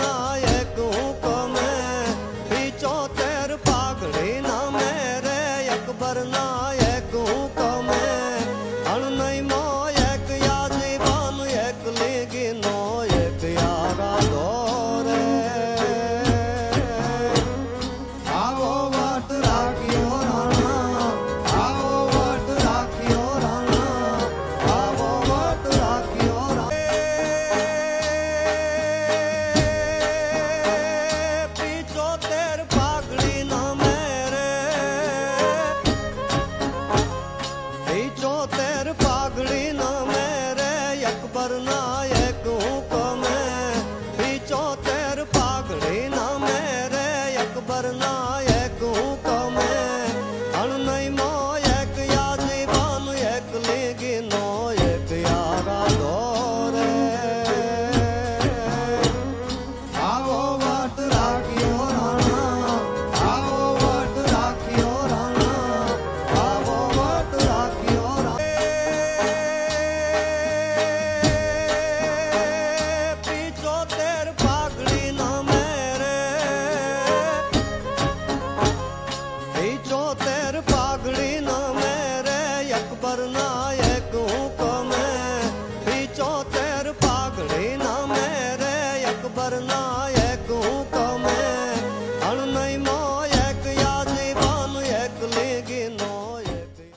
नायक हूँ को मैं, पिचोतेर पागड़ी ना मेरे अकबर नायक हूँ को मैं, अण नहीं मो एक या जीवन एक लेगी नो एक यारा दौरे, आवो वट राखियो राणा, आवो वट राखियो राणा, आवो वट राखियो राणा। पिचोतेर पागड़ी ना मेरे, पिचोतेर पागड़ी ना मेरे अकबर नायक हूँ को मैं, पिचोतेर पागड़ी ना मेरे अकबर नायक हूँ को मैं, अण नहीं मो एक या जीवन एक लेगी नो एक यारा दौरे, आवो वट राखियो राणा, आवो वट राखियो राणा, आवो वट राखियो राणा। पिचोतेर पागड़ी ना मेरे, पिचोतेर पागड़ी ना मेरे अकबर नायक हूँ को